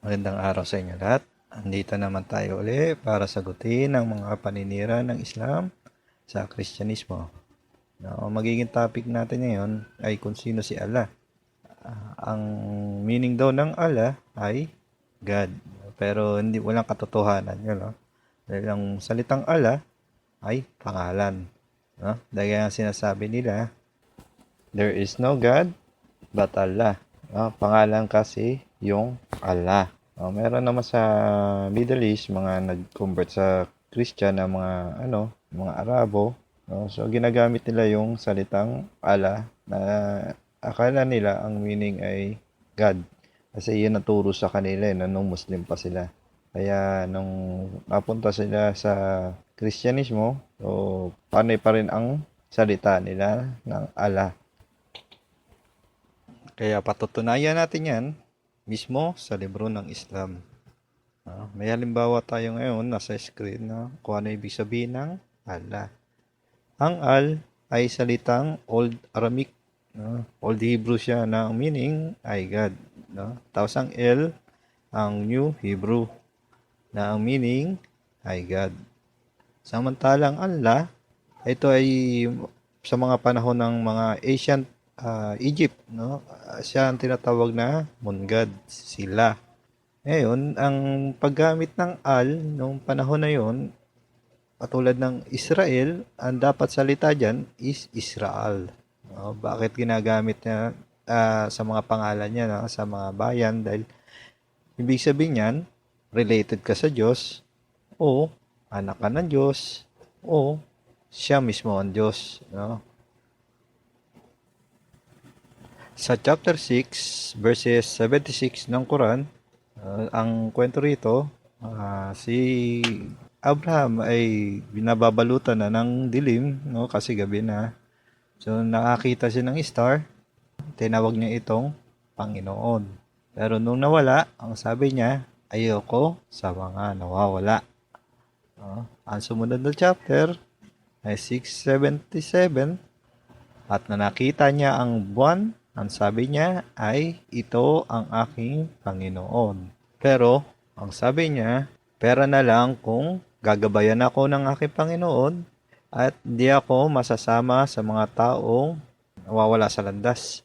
Magandang araw sa inyo lahat. Andito naman tayo uli para sagutin ang mga paninira ng Islam sa Kristyanismo. Ang magiging topic natin ngayon ay kung sino si Allah. Ang meaning daw ng Allah ay God. Pero hindi walang katotohanan yun. No? Dahil ang salitang Allah ay pangalan. No? Dahil ang sinasabi nila, there is no God but Allah. Pangalan kasi yung Allah. Meron naman sa Middle East mga nag-convert sa Christian na mga Arabo. So ginagamit nila yung salitang Allah na akala nila ang meaning ay God. Kasi yun naturo sa kanila nung Muslim pa sila. Kaya nung napunta sila sa Kristyanismo, so panay pa rin ang salita nila ng Allah. Kaya patutunayan natin yan mismo sa libro ng Islam. May halimbawa tayo ngayon nasa screen na kung ano ibig sabihin ng Allah. Ang Al ay salitang Old Aramaic, Old Hebrew siya na ang meaning ay God. Tapos ang El, ang New Hebrew na ang meaning ay God. Samantalang Allah, ito ay sa mga panahon ng mga ancient Egypt, siya ang tinatawag na moon god, sila. Ngayon, ang paggamit ng al noong panahon na yon, katulad ng Israel, ang dapat salita dyan is Israel. Bakit ginagamit niya sa mga pangalan niya, sa mga bayan? Dahil ibig sabihin niyan, related ka sa Diyos, o anak ka ng Diyos, o siya mismo ang Diyos. Sa chapter 6, verses 76 ng Quran, ang kwento rito, si Abraham ay binababalutan na ng dilim, kasi gabi na. So nakakita siya ng star, tinawag niya itong Panginoon. Pero nung nawala, ang sabi niya, ayoko sa mga nawawala. Ang sumunod na chapter ay 677, at na nakita niya ang buwan, ang sabi niya ay, ito ang aking Panginoon. Pero, ang sabi niya, pera na lang kung gagabayan ako ng aking Panginoon at hindi ako masasama sa mga taong nawawala sa landas.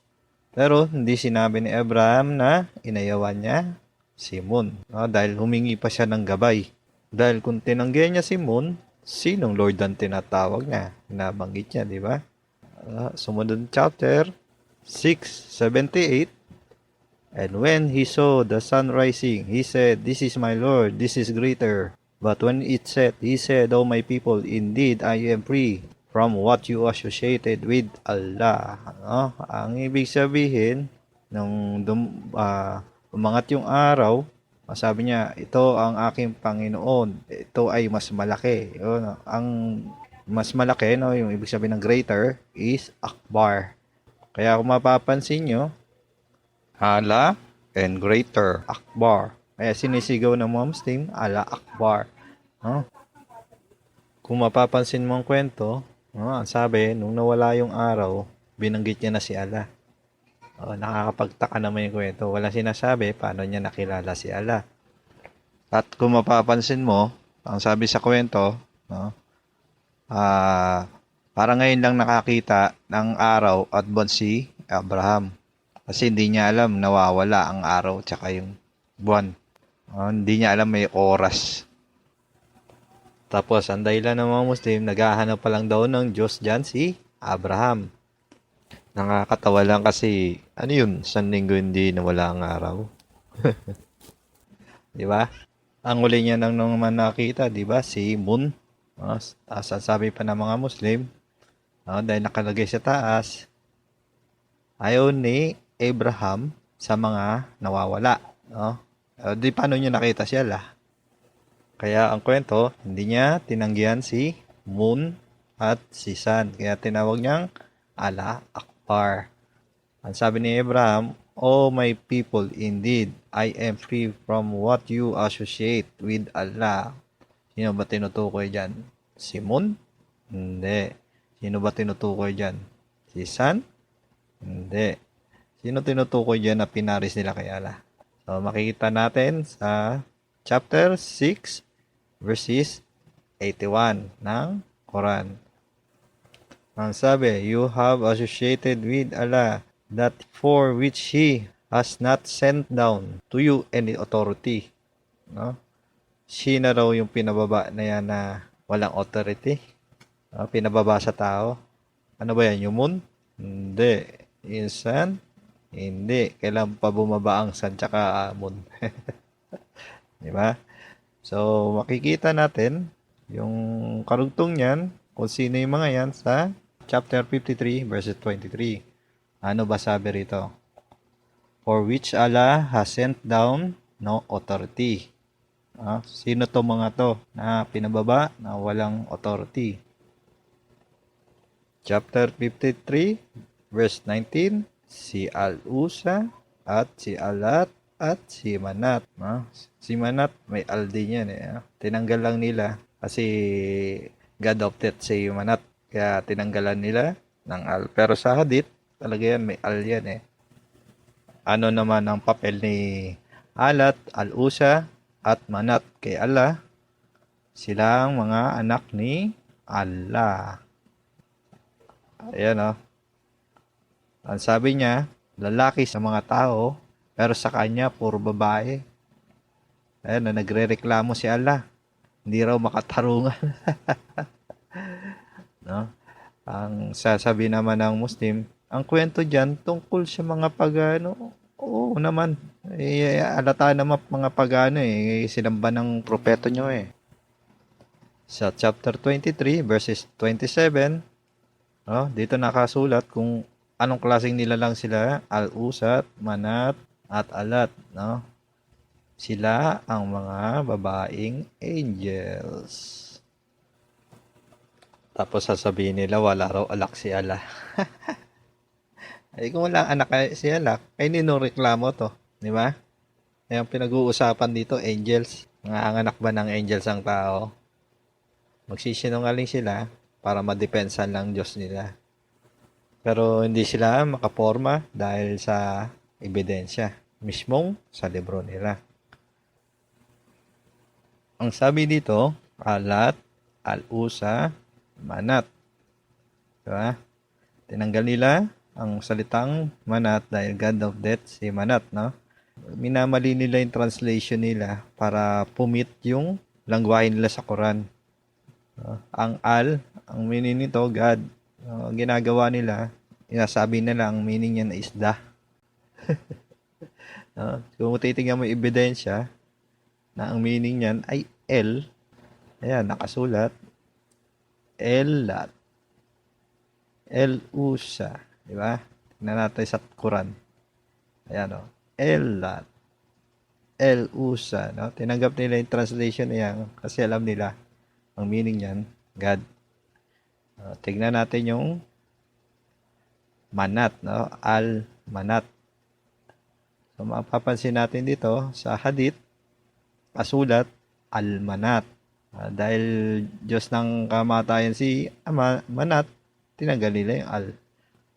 Pero, hindi sinabi ni Abraham na inayawan niya si Moon. Dahil humingi pa siya ng gabay. Dahil kung tinanggihan niya si Moon, sinong Lord ang tinatawag niya? Nabanggit niya, di ba? Sumunod chapter 6:78, and when he saw the sun rising, he said, this is my Lord, this is greater. But when it set, he said, O my people, indeed I am free from what you associated with Allah. Ang ibig sabihin, nung umangat yung araw, sabi niya, ito ang aking Panginoon, ito ay mas malaki. Ang mas malaki, yung ibig sabihin ng greater, is Akbar. Kaya kung mapapansin nyo, Allah and greater, Akbar. Kaya sinisigaw ng mga Muslim, Allah Akbar. Kung mapapansin mo ang kwento, ang sabi, nung nawala yung araw, binanggit niya na si Allah. Nakakapagtaka naman yung kwento. Wala sinasabi paano niya nakilala si Allah. At kung mapapansin mo, ang sabi sa kwento, para ngayon lang nakakita ng araw at buwan si Abraham. Kasi hindi niya alam nawawala ang araw tsaka yung buwan. Hindi niya alam may oras. Tapos ang dahilan ng mga Muslim, naghahanap pa lang daw ng Diyos dyan si Abraham. Nakakatawa lang kasi, ano yun, isang linggo hindi nawala ang araw. Di ba? Ang uli niya nang naman nakita, di ba, si Moon. Sabi pa ng mga Muslim, dahil nakalagay sa taas, ayaw ni Abraham sa mga nawawala. Di paano niya nakita siya lah? Kaya ang kwento, hindi niya tinanggihan si Moon at si Sun. Kaya tinawag niyang Allah Akbar. Ang sabi ni Abraham, O my people, indeed, I am free from what you associate with Allah. Sino ba tinutukoy dyan? Si Moon? Hindi. Sino ba tinutukoy dyan? Si Sun? Hindi. Sino tinutukoy dyan na pinaris nila kay Allah? So, makikita natin sa chapter 6, verses 81 ng Quran. Ang sabi, you have associated with Allah that for which He has not sent down to you any authority. No? Sino raw yung pinababa na yan na walang authority? Pinababa sa tao? Ano ba yan? Yung moon? Hindi. Yung sun? Hindi. Kailan pa bumaba ang sun tsaka moon? Di ba? So, makikita natin yung karugtong niyan kung sino yung mga yan sa chapter 53 verses 23. Ano ba sabi rito? For which Allah has sent down no authority. Sino to mga to na pinababa na walang authority? Chapter 53 verse 19, si Al-Usa at si Alat at si Manat. Si Manat may al din yan eh. Tinanggal lang nila kasi God of Death si Manat. Kaya tinanggalan nila ng al. Pero sa hadith, talaga yan may al yan eh. Ano naman ang papel ni Alat, Al-Usa at Manat kay Allah? Sila ang mga anak ni Allah. Ayan o. Ang sabi niya, lalaki sa mga tao, pero sa kanya, puro babae. Ayan na, nagre-reklamo si Allah. Hindi raw makatarungan. No? Ang sasabi naman ng Muslim, ang kwento dyan, tungkol sa mga pagano. Oo naman. Alata naman mga pagano eh. Sinamba ng propeta nyo eh. Sa chapter 23, verses 27, dito nakasulat kung anong klaseng nilalang sila, Al-Usat, Manat, at Alat, no? Sila ang mga babaeng angels. Tapos sasabihin nila, wala raw alak si Allah. Kung wala anak si Allah, ay ninureklamo to, di ba? Yung pinag-uusapan dito, angels. Mga anak ba ng angels ang tao? Magsisinungaling sila para madepensan lang Diyos nila. Pero hindi sila makaporma dahil sa ebidensya mismong sa libro nila. Ang sabi dito, Alat, Al-Usa, Manat. Diba? Tinanggal nila ang salitang Manat dahil God of Death si Manat, no? Minamali nila yung translation nila para pumit yung langwahe nila sa Quran. Ang Al, ang meaning nito, God. Ang ginagawa nila, inasabi nila ang meaning niya na isda. Kung titingnan mo yung ebidensya na ang meaning niyan ay El, ayan, nakasulat, El-Lat, El-Usa, di ba? Tingnan natin sa Quran. Ayan o, El-Lat, El-Usa, no? Tinanggap nila yung translation niyan kasi alam nila ang meaning niyan, God. Tignan natin yung Manat, no? Al-Manat. So, mapapansin natin dito sa hadith, kasulat, Al-Manat. Dahil Diyos ng kamatayan si Manat, tinanggal nila yung Al.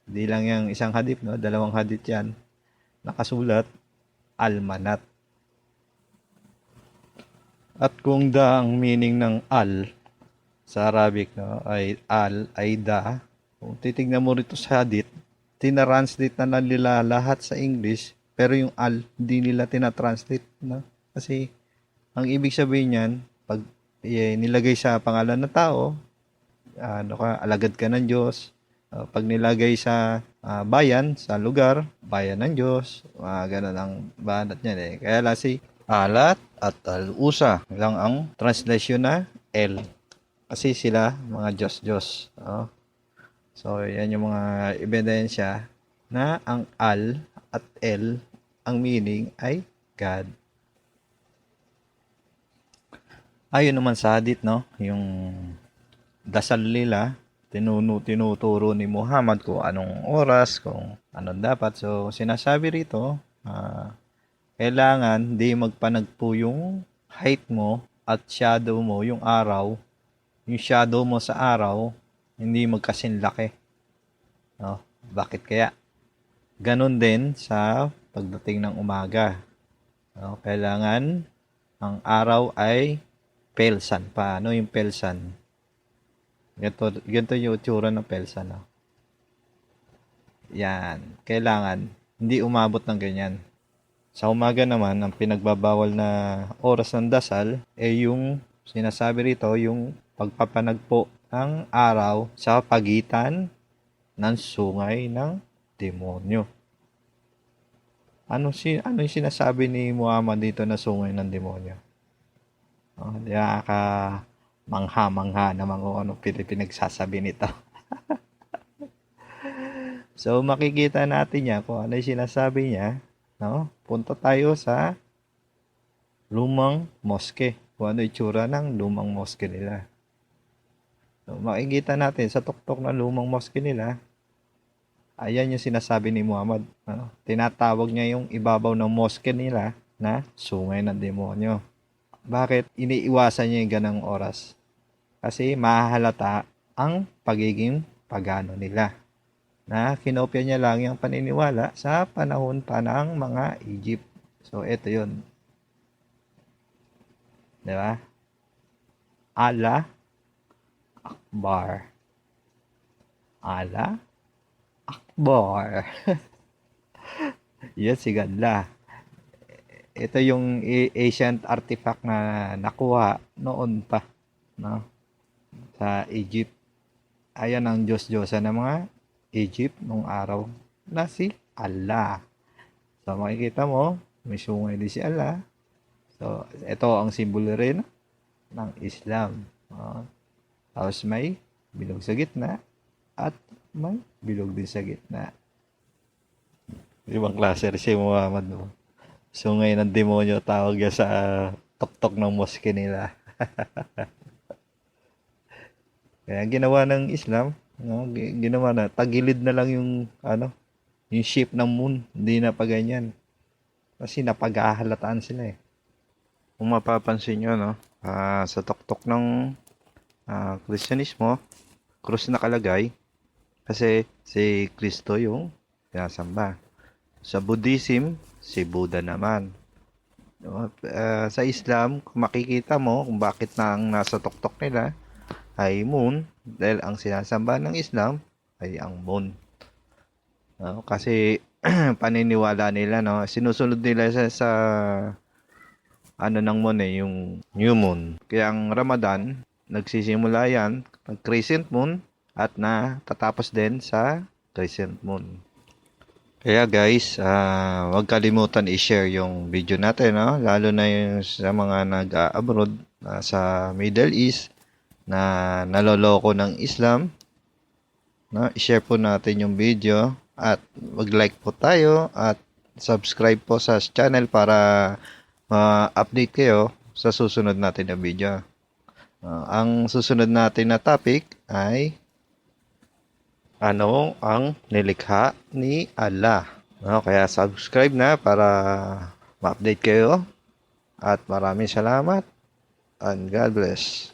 Hindi lang yung isang hadith, no? Dalawang hadith yan. Nakasulat, Al-Manat. At kung da ang meaning ng Al sa Arabic, no, ay Al, ay da. Kung titignan mo rito sa hadith, tinatranslate na nila lahat sa English, pero yung Al, hindi nila tinatranslate. No? Kasi, ang ibig sabihin niyan, pag nilagay sa pangalan ng tao, alagad ka ng Diyos. Pag nilagay sa bayan, sa lugar, bayan ng Diyos. Ganun ang banat niyan eh. Kaya lang si Alat at Al-Usa lang ang translation na El. Kasi sila mga Diyos-Diyos. So, yan yung mga ebidensya na ang Al at El, ang meaning ay God. Ayun naman sa hadith, no? Yung dasal nila, tinuturo ni Muhammad kung anong oras, kung anong dapat. So, sinasabi rito, kailangan di magpanagpo yung height mo at shadow mo, yung araw. Yung shadow mo sa araw, hindi magkasinlaki. No? Bakit kaya? Ganon din sa pagdating ng umaga. Kailangan ang araw ay pelsan. Paano yung pelsan? Ganito yung itsura ng pelsan. Yan. Kailangan hindi umabot ng ganyan. Sa umaga naman, ang pinagbabawal na oras ng dasal ay yung sinasabi rito, yung pagpapanagpo ng araw sa pagitan ng sungay ng demonyo. Ano yung sinasabi ni Muhammad dito na sungay ng demonyo? Di ka mangha-mangha naman kung anong pinagsasabi nito. So, makikita natin yan kung ano yung sinasabi niya. No? Punta tayo sa lumang moske. Kung ano yung tsura ng lumang moske nila. So, makikita natin sa tuktok ng lumang moske nila, ayan yung sinasabi ni Muhammad. Tinatawag niya yung ibabaw ng moske nila na sungay ng demonyo. Bakit iniiwasan niya yung ganang oras? Kasi mahahalata ang pagiging pagano nila. Na kinopya niya lang yung paniniwala sa panahon pa ng mga Egypt. So, ito yun. Diba? Allah Akbar. Allah Akbar. Yan si Allah. Ito yung ancient artifact na nakuha noon pa, no? Sa Egypt. Ayan ang Diyos-Diyosa ng mga Egypt nung araw na si Allah. So, makikita mo, may sungay din si Allah. So, ito ang simbolo rin ng Islam. Tapos may bilog sa gitna at may bilog din sa gitna. Ibang klase rin si Muhammad. No? Sungay ng demonyo tawag niya sa tuktok ng moske nila. Kaya ginawa ng Islam, no, ginawa na tagilid na lang yung yung shape ng moon, hindi na pa ganyan. Kasi napag-ahalataan sila eh. Kung mapapansin nyo, no, sa tuktok ng Kristyanismo, krus nakalagay kasi si Kristo yung sinasamba. Sa Buddhism, si Buddha naman. Sa Islam, kung makikita mo kung bakit na ang nasa tuktok nila ay moon, dahil ang sinasamba ng Islam ay ang moon. Kasi paniniwala nila, no, sinusunod nila sa ng moon yung new moon. Kaya ang Ramadan, nagsisimula yan ng crescent moon at natatapos din sa crescent moon. Kaya guys, huwag kalimutan i-share yung video natin, no? Lalo na yung sa mga nag-abroad sa Middle East na naloloko ng Islam, no? I-share po natin yung video at mag-like po tayo at subscribe po sa channel para update kayo sa susunod natin na video. Ang susunod natin na topic ay ano ang nilikha ni Allah. Kaya subscribe na para ma-update kayo at maraming salamat and God bless.